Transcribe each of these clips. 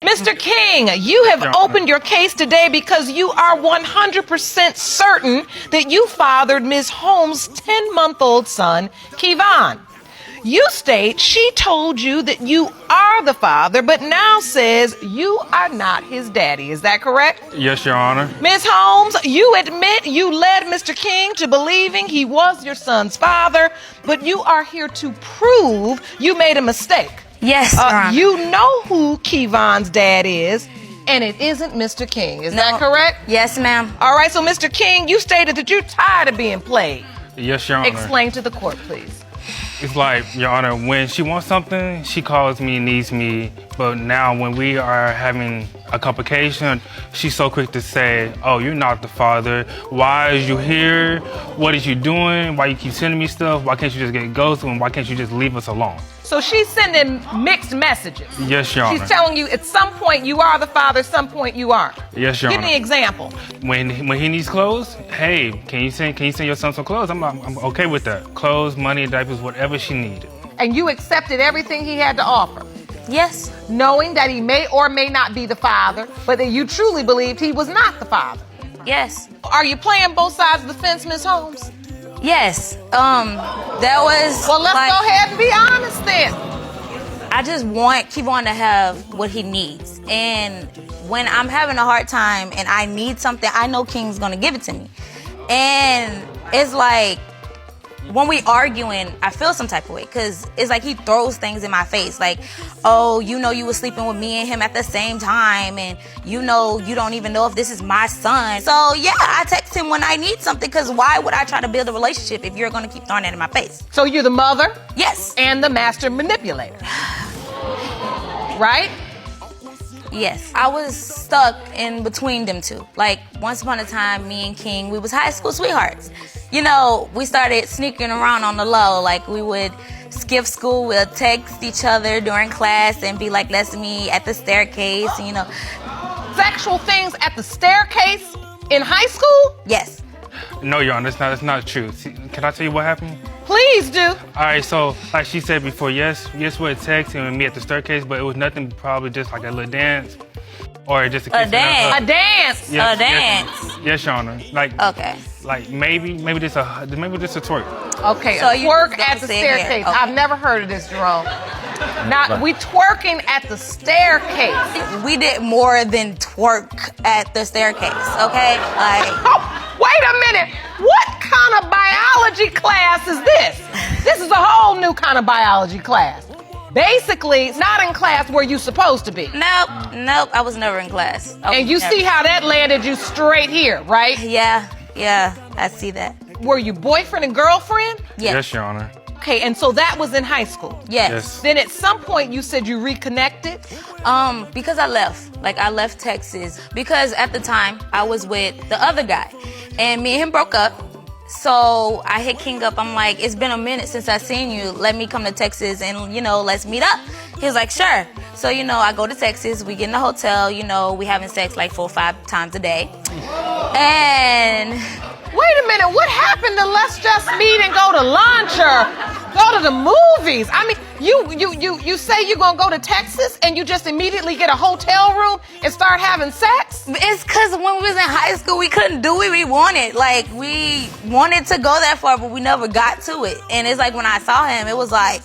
Mr. King, you have opened your case today because you are 100% certain that you fathered Ms. Holmes' 10-month-old son, Kevon. You state she told you that you are the father, but now says you are not his daddy. Is that correct? Yes, Your Honor. Ms. Holmes, you admit you led Mr. King to believing he was your son's father, but you are here to prove you made a mistake. Yes, Your Honor. You know who Kevon's dad is, and it isn't Mr. King. Is that correct? Yes, ma'am. All right, so Mr. King, you stated that you're tired of being played. Yes, Your Honor. Explain to the court, please. It's like, Your Honor, when she wants something, she calls me, needs me. But now when we are having a complication, she's so quick to say, oh, you're not the father. Why is you here? What is you doing? Why you keep sending me stuff? Why can't you just get ghosted? And why can't you just leave us alone? So she's sending mixed messages. Yes, Your Honor. She's telling you at some point you are the father, some point you aren't. Yes, Your Give Honor. me an example. When he needs clothes, hey, can you send your son some clothes? I'm okay with that. Clothes, money, diapers, whatever she needed. And you accepted everything he had to offer. Yes. Knowing that he may or may not be the father, but that you truly believed he was not the father. Yes. Are you playing both sides of the fence, Ms. Holmes? Yes. That was. Well, let's go ahead and be honest then. I just want Kevon to have what he needs. And when I'm having a hard time and I need something, I know King's gonna give it to me. And it's like, when we arguing, I feel some type of way, because it's like he throws things in my face, like, oh, you know you were sleeping with me and him at the same time, and you know you don't even know if this is my son. So yeah, I text him when I need something, because why would I try to build a relationship if you're going to keep throwing that in my face? So you're the mother? Yes. And the master manipulator. Right? Yes. I was stuck in between them two. Like, once upon a time, me and King, we was high school sweethearts. You know, we started sneaking around on the low. Like, we would skip school, we'll text each other during class and be like, let's meet at the staircase, you know. Sexual things at the staircase in high school? Yes. No, Your Honor, that's not true. See, can I tell you what happened? Please do. All right, so like she said before, yes, we'll text and meet at the staircase, but it was nothing, probably just like a little dance or just a kiss. A dance. A dance. Yes, A dance. Yes, Your Honor. Like, Okay. Like maybe just a twerk. Okay, So a you twerk just at the sit here. staircase. Okay. I've never heard of this, Jerome. Now, we twerking at the staircase. We did more than twerk at the staircase, okay? Like, Oh, wait a minute. What kind of biology class is this? This is a whole new kind of biology class. Basically, it's not in class where you're supposed to be. nope, I was never in class. And you see how that landed you straight here, right? Yeah, I see that. Were you boyfriend and girlfriend? Yeah. Yes, Your Honor. Okay, and so that was in high school. Yes. Then at some point you said you reconnected. Because I left. Like, I left Texas because at the time I was with the other guy. And me and him broke up. So I hit King up. I'm like, it's been a minute since I seen you. Let me come to Texas and, you know, let's meet up. He was like, sure. So, you know, I go to Texas. We get in the hotel. You know, we having sex like 4 or 5 times a day. And Wait a minute, what happened to let's just meet and go to lunch or go to the movies? I mean, you say you're gonna go to Texas and you just immediately get a hotel room and start having sex? it's because when we was in high school, we couldn't do what we wanted. Like, we wanted to go that far, but we never got to it. And it's like when I saw him, it was like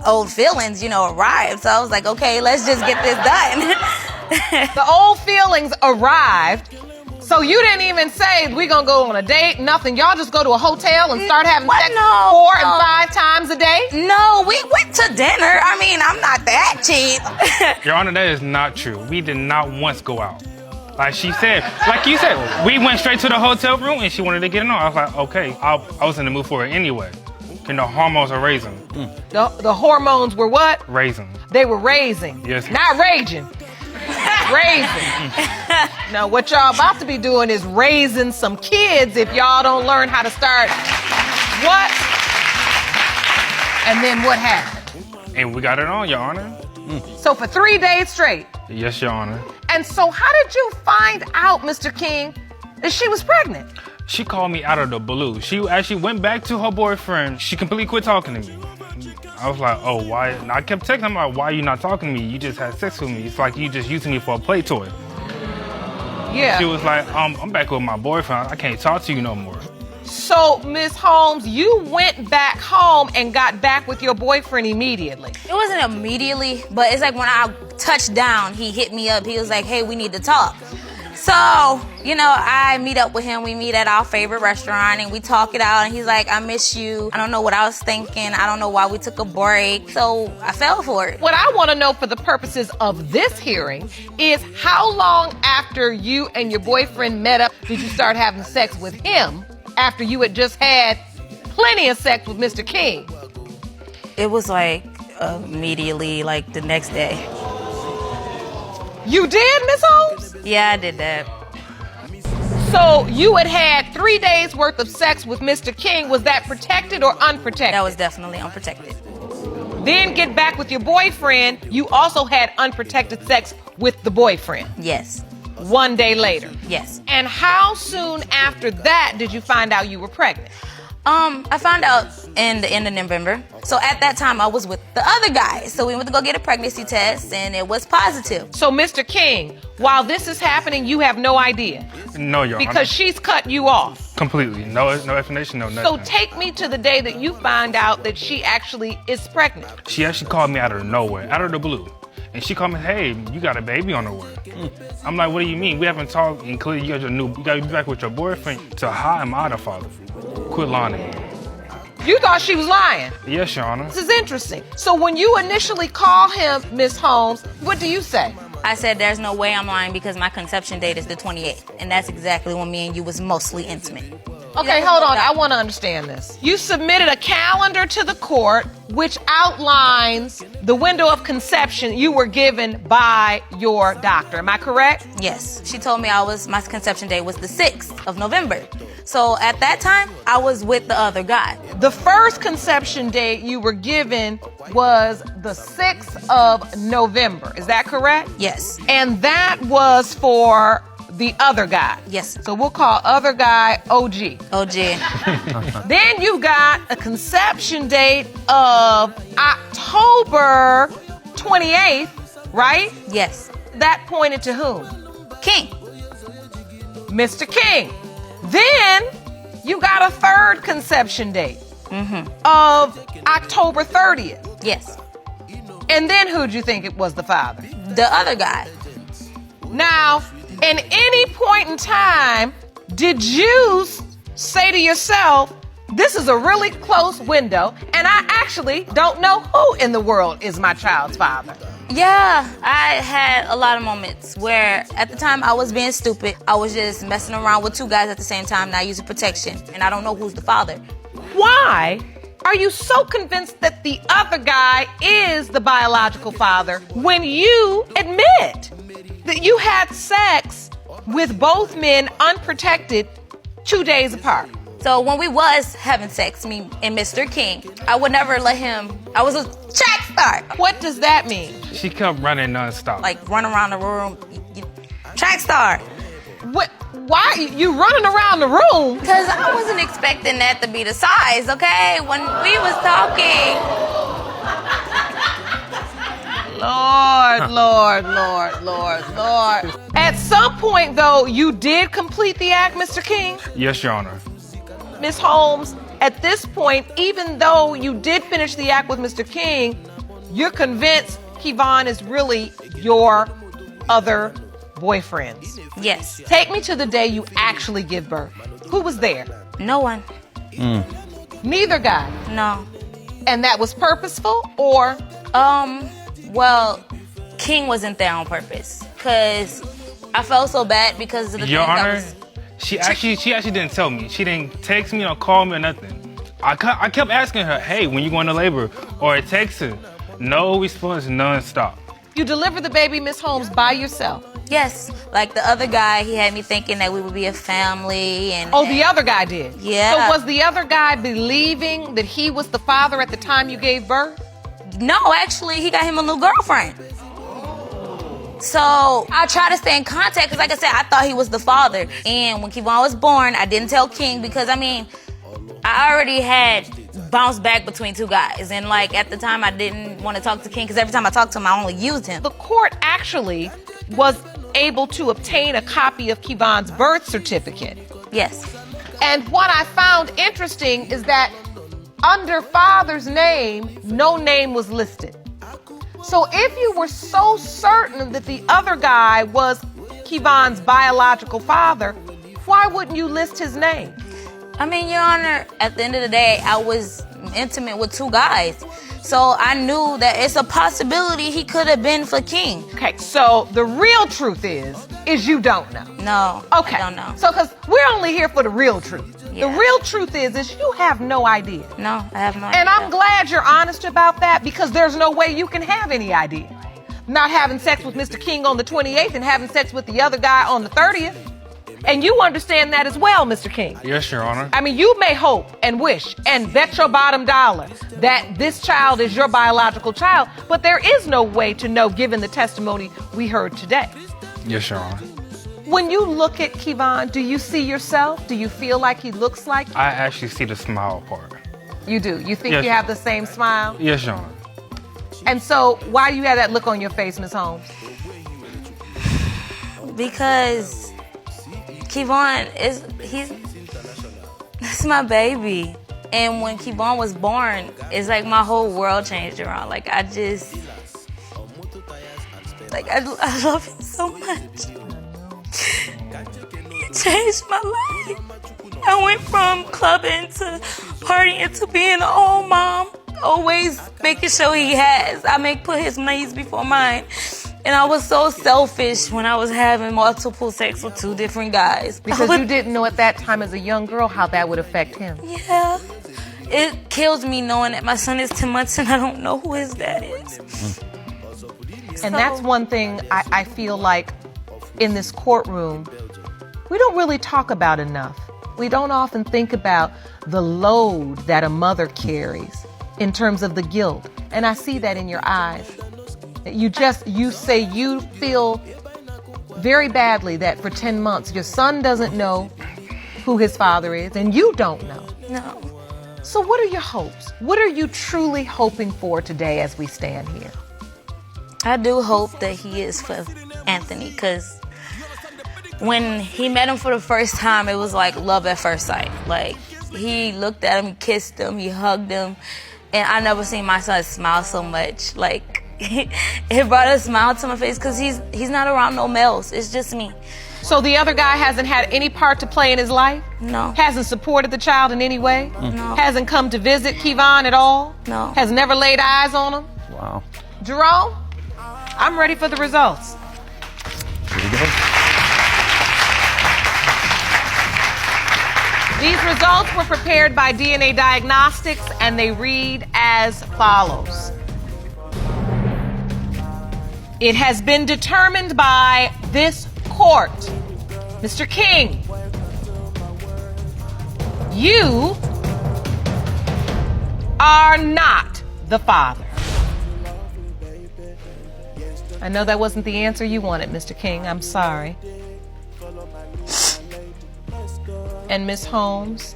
old feelings, you know, arrived. So I was like, okay, let's just get this done. The old feelings arrived. So you didn't even say we gonna go on a date, nothing. Y'all just go to a hotel and start having sex 4 and 5 times a day? No, we went to dinner. I mean, I'm not that cheap. Your Honor, that is not true. We did not once go out. Like she said, like you said, we went straight to the hotel room and she wanted to get it on. I was like, okay, I was in the mood for it anyway. And the hormones are raising. The hormones were what? Raising. They were raising. Yes. Not raging. Raising. Now, what y'all about to be doing is raising some kids if y'all don't learn how to start what? And then what happened? And we got it on, Your Honor. So for 3 days straight. Yes, Your Honor. And so how did you find out, Mr. King, that she was pregnant? She called me out of the blue. She actually went back to her boyfriend. She completely quit talking to me. I was like, oh, why? And I kept texting him, like, why are you not talking to me? You just had sex with me. It's like you just using me for a play toy. Yeah. She was like, I'm back with my boyfriend. I can't talk to you no more. So, Ms. Holmes, you went back home and got back with your boyfriend immediately. It wasn't immediately, but it's like when I touched down, he hit me up. He was like, hey, we need to talk. So, you know, I meet up with him. We meet at our favorite restaurant and we talk it out. And he's like, I miss you. I don't know what I was thinking. I don't know why we took a break. So I fell for it. What I want to know for the purposes of this hearing is how long after you and your boyfriend met up did you start having sex with him after you had just had plenty of sex with Mr. King? It was like immediately, like the next day. You did, Ms. Holmes? Yeah, I did that. So you had 3 days worth of sex with Mr. King. Was that protected or unprotected? That was definitely unprotected. Then get back with your boyfriend. You also had unprotected sex with the boyfriend. Yes. 1 day later. Yes. And how soon after that did you find out you were pregnant? I found out in the end of November. So at that time, I was with the other guy. So we went to go get a pregnancy test, and it was positive. So, Mr. King, while this is happening, you have no idea? No, Your Honor. Because she's cut you off. Completely. No explanation, no nothing. So take me to the day that you find out that she actually is pregnant. She actually called me out of nowhere, out of the blue. And she called me, hey, you got a baby on the way. I'm like, what do you mean? We haven't talked, and clearly you got to be back with your boyfriend. So how am I the father? Quit lying to me. You thought she was lying. Yes, Your Honor. This is interesting. So when you initially call him, Miss Holmes, what do you say? I said, there's no way I'm lying because my conception date is the 28th. And that's exactly when me and you was mostly intimate. Okay, hold on. I want to understand this. You submitted a calendar to the court which outlines the window of conception you were given by your doctor. Am I correct? Yes. She told me my conception date was the 6th of November. So at that time, I was with the other guy. The first conception date you were given was the 6th of November. Is that correct? Yes. And that was for the other guy. Yes. So we'll call other guy OG. OG. Then you got a conception date of October 28th, right? Yes. That pointed to whom? King. Mr. King. Then you got a third conception date of October 30th. Yes. And then who'd you think it was the father? The other guy. Now, in any point in time, did you say to yourself, this is a really close window, and I actually don't know who in the world is my child's father? Yeah, I had a lot of moments where at the time I was being stupid. I was just messing around with two guys at the same time, not using protection, and I don't know who's the father. Why are you so convinced that the other guy is the biological father when you admit that you had sex with both men unprotected 2 days apart? So when we was having sex, me and Mr. King, I would never let him. I was a track star. What does that mean? She kept running nonstop. Like run around the room, track star. What? Why you running around the room? Because I wasn't expecting that to be the size, okay? When we was talking. Lord. At some point, though, you did complete the act, Mr. King? Yes, Your Honor. Ms. Holmes, at this point, even though you did finish the act with Mr. King, you're convinced Kevon is really your other boyfriend. Yes. Take me to the day you actually give birth. Who was there? No one. Neither guy. No. And that was purposeful, or? Well, King wasn't there on purpose. Because I felt so bad because of the Your things I Honor, was... she actually didn't tell me. She didn't text me or call me or nothing. I kept asking her, hey, when you going to labor? Or I text her. No response, nonstop. You delivered the baby, Miss Holmes, by yourself? Yes. Like the other guy, he had me thinking that we would be a family and... Oh, the other guy did? Yeah. So was the other guy believing that he was the father at the time you gave birth? No, actually, he got him a new girlfriend. So I try to stay in contact because, like I said, I thought he was the father. And when Kevon was born, I didn't tell King because, I mean, I already had bounce back between two guys. And like at the time, I didn't want to talk to King because every time I talked to him, I only used him. The court actually was able to obtain a copy of Kevon's birth certificate. Yes. And what I found interesting is that under father's name, no name was listed. So if you were so certain that the other guy was Kevon's biological father, why wouldn't you list his name? I mean, Your Honor, at the end of the day, I was intimate with two guys. So I knew that it's a possibility he could have been for King. Okay, so the real truth is you don't know. No, Okay. I don't know. So, because we're only here for the real truth. Yeah. The real truth is you have no idea. No, I have no idea. And I'm glad you're honest about that because there's no way you can have any idea. Not having sex with Mr. King on the 28th and having sex with the other guy on the 30th. And you understand that as well, Mr. King. Yes, Your Honor. I mean, you may hope and wish and bet your bottom dollar that this child is your biological child, but there is no way to know given the testimony we heard today. Yes, Your Honor. When you look at Kevon, do you see yourself? Do you feel like he looks like you? I actually see the smile part. You do. You think Yes. you have the same smile? Yes, Your Honor. And so why do you have that look on your face, Ms. Holmes? Because Kevon that's my baby. And when Kevon was born, it's like my whole world changed around. Like I love him so much. It changed my life. I went from clubbing to partying to being an old mom. Always making sure he has. Put his needs before mine. And I was so selfish when I was having multiple sex with two different guys. Because you didn't know at that time as a young girl how that would affect him. Yeah. It kills me knowing that my son is 10 months and I don't know who his dad is. And that's one thing I feel like in this courtroom, we don't really talk about enough. We don't often think about the load that a mother carries in terms of the guilt. And I see that in your eyes. You say you feel very badly that for 10 months your son doesn't know who his father is and you don't know. No. So what are your hopes? What are you truly hoping for today as we stand here? I do hope that he is for Anthony, because when he met him for the first time, it was like love at first sight. Like, he looked at him, he kissed him, he hugged him, and I never seen my son smile so much. Like, it brought a smile to my face because he's not around no males. It's just me. So the other guy hasn't had any part to play in his life? No. Hasn't supported the child in any way? No. Hasn't come to visit Kevon at all? No. Has never laid eyes on him? Wow. Jerome, I'm ready for the results. Here we go. These results were prepared by DNA Diagnostics and they read as follows. It has been determined by this court, Mr. King, you are not the father. I know that wasn't the answer you wanted, Mr. King. I'm sorry. And Miss Holmes,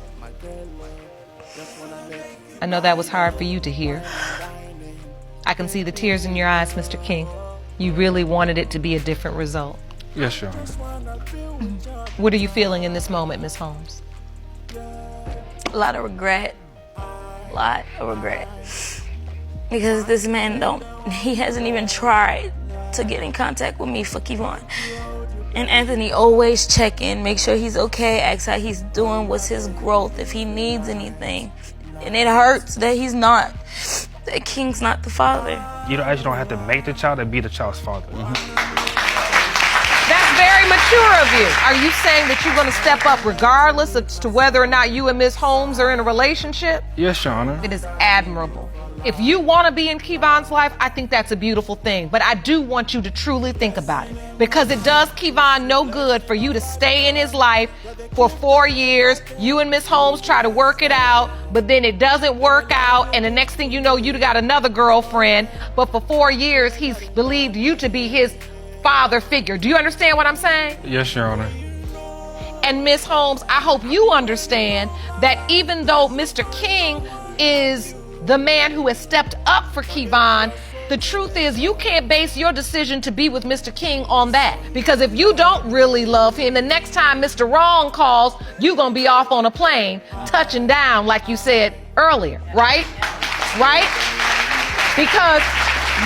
I know that was hard for you to hear. I can see the tears in your eyes, Mr. King. You really wanted it to be a different result. Yes, Your Honor. What are you feeling in this moment, Miss Holmes? A lot of regret. Because this man he hasn't even tried to get in contact with me for Kevon. And Anthony always check in, make sure he's okay, ask how he's doing, what's his growth, if he needs anything. And it hurts that he's not, that King's not the father. You actually don't have to make the child to be the child's father. That's very mature of you. Are you saying that you're going to step up regardless as to whether or not you and Miss Holmes are in a relationship? Yes, Your Honor. It is admirable. If you want to be in Kevon's life, I think that's a beautiful thing. But I do want you to truly think about it. Because it does Kevon no good for you to stay in his life for 4 years. You and Miss Holmes try to work it out, but then it doesn't work out. And the next thing you know, you got another girlfriend. But for 4 years, he's believed you to be his father figure. Do you understand what I'm saying? Yes, Your Honor. And Miss Holmes, I hope you understand that even though Mr. King is the man who has stepped up for Kevon, the truth is you can't base your decision to be with Mr. King on that. Because if you don't really love him, the next time Mr. Wrong calls, you're going to be off on a plane, touching down like you said earlier, right? Right? Because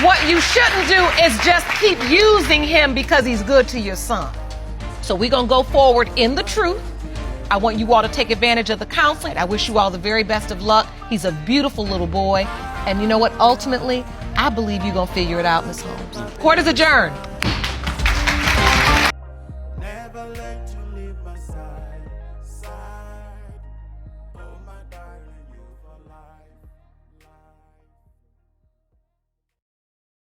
what you shouldn't do is just keep using him because he's good to your son. So we're going to go forward in the truth. I want you all to take advantage of the counseling. I wish you all the very best of luck. He's a beautiful little boy. And you know what? Ultimately, I believe you're going to figure it out, Ms. Holmes. Court is adjourned. Never let you leave my side.